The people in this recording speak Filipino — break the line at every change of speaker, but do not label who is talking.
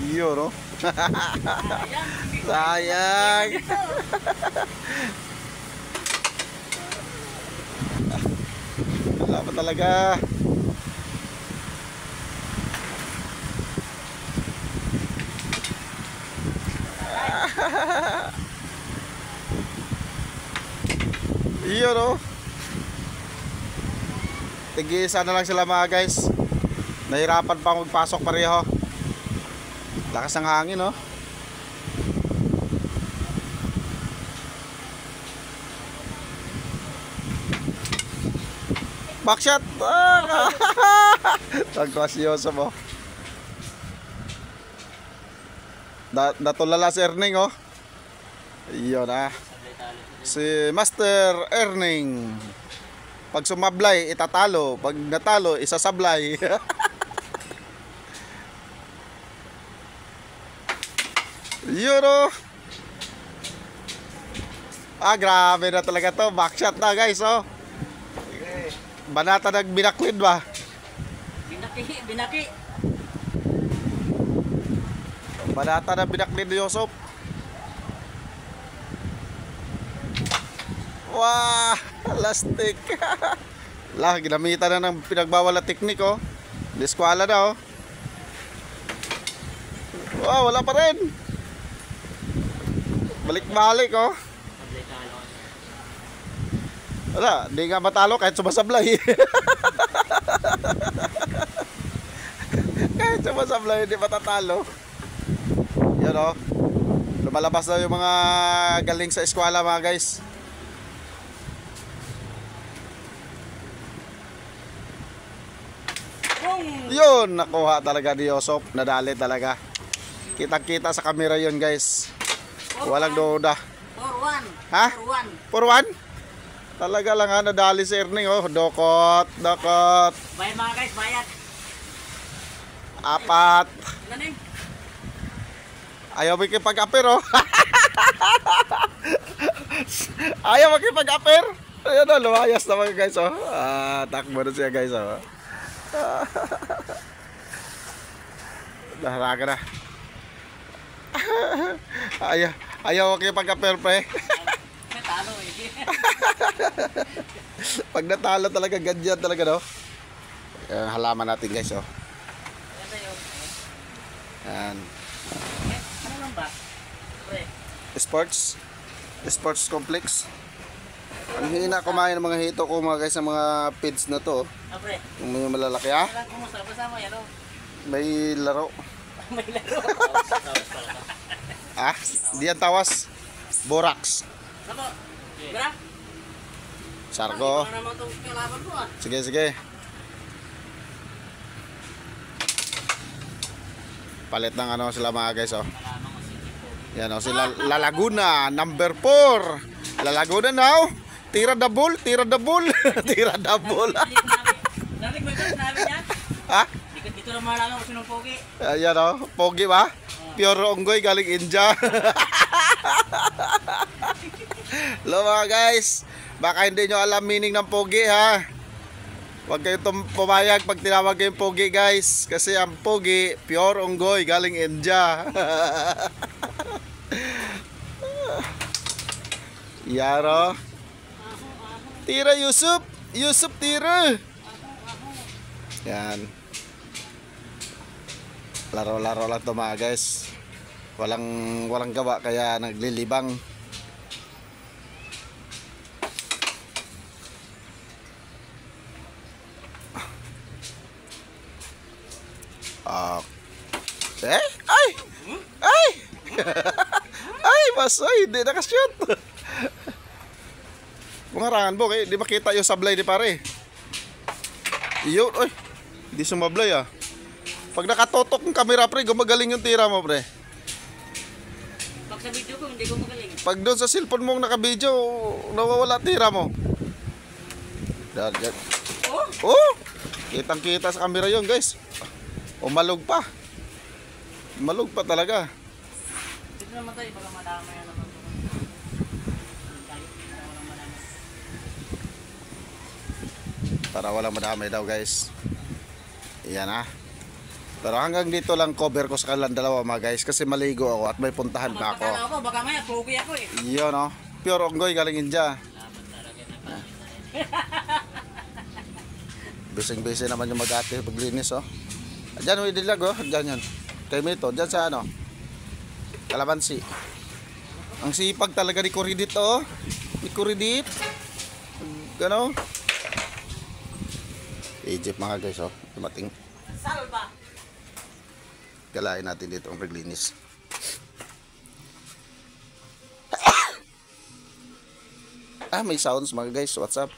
Iyo, no? Sayang. Wala pa talaga. Iyo, no? Tigisa na lang sila mga guys. Nahirapan pa magpasok pareho. Lakas ng hangin, no? Backshot! Nagkasyoso mo. Natulala si Erning, oh. Iyon, ah. Si Master Erning. Pag sumablay, itatalo. Pag natalo, isasablay. Yun, oh. Grabe na talaga to. Backshot na, guys, oh. Banata ng binakwid ba?
Binaki.
Banata ng binakwid ni Yosop. Wah, lastik. Lah, ginamitan na ng pinagbawal na teknik, oh. Diskwala na, oh. Wow, wala pa rin. Balik-balik, oh. Wala, di nga matalo kahit sumasablay. Kahit sumasablay, hindi matatalo. Yan, oh. Lumalabas na yung mga galing sa eskwela, mga guys. Yun, nakuha talaga ni Yosop. Nadali talaga. Kitang-kita sa camera yun, guys. Walang duda.
4-1.
Ha?
4-1.
4-1? Talaga lang, ha, nadali si Erning, oh. Dokot.
Bayad mga guys, bayad.
4.
Galing.
Ayaw makipag-apir, oh. Ayaw makipag-apir. Ayan, oh, lumayas naman, guys, oh. Takbo na siya, guys, oh. Lahara ka na. Ayaw makipag-apir, pre.
Natalo, eh.
Pag natalo talaga, ganyan talaga, no? Yung halaman natin, guys, oh. Yan.
Ano lang ba? Pre.
Sports complex. Ang hina kumain ng mga hito ko, mga guys, sa mga feeds na to.
Pre.
Yung may malalaki, ha?
Kumusta? Basama yan, oh.
May laro.
May laro.
Di yan tawas. Borax.
Ako. Gra?
Sargo.
Ano naman itong kalaban ko, ah?
Sige. Palit ng ano sila, mga guys, oh. Yan, oh, sila La Laguna, number 4. La Laguna now. Tira the bull. Tira the bull.
Narinig mo ito, sinabi niya?
Ha?
Dito na malaman kung sinong pogi.
Ayan, oh. Pogi ba? Pure unggoy galing India. Hello, mga guys. Baka hindi nyo alam meaning ng pogi, ha. Huwag kayong pumayag pag tinawag kayong pogi, guys. Kasi ang pogi, pure unggoy galing India. Yaro. Tira, Yusuf. Yusuf, tira. Yan. Laro-laro lang to, mga guys. Walang gawa kaya naglilibang. Ay! Ay, masoy, hindi nakashoot. Mga rangan, di makita yung sablay ni pare. Iyo, ay, hindi sumablay, ah. Pag nakatotok ng camera, pre, gumagaling yung tira mo, pre.
Pag sa video ko, hindi ko magaling.
Pag doon sa cellphone mong nakabidyo, nawawala tira mo. Oh! Kitang-kita sa camera yun, guys. Umalog pa. Malog pa talaga.
Dito naman tayo, baka madama yan naman.
Para walang madamay daw, guys. Iyan, ha. Pero hanggang dito lang cover ko sa kanilang dalawa mga guys. Kasi maligo ako at may puntahan pa ako.
Magpakala ako, baka maya, pogi ako eh.
Yun o. Pure onggoy galing India.
Laban talaga na.
Bising-bising naman yung mag-ate paglinis oh. Diyan may dilag oh. Diyan yun. Kay Mito. Diyan sa ano. Kalamansi. Ang sipag talaga ni Coridit oh. Ni Coridit. Gano. Egypt mga guys oh. Dumating.
Salba.
Galain natin dito ang paglinis. May sounds mga guys. What's up?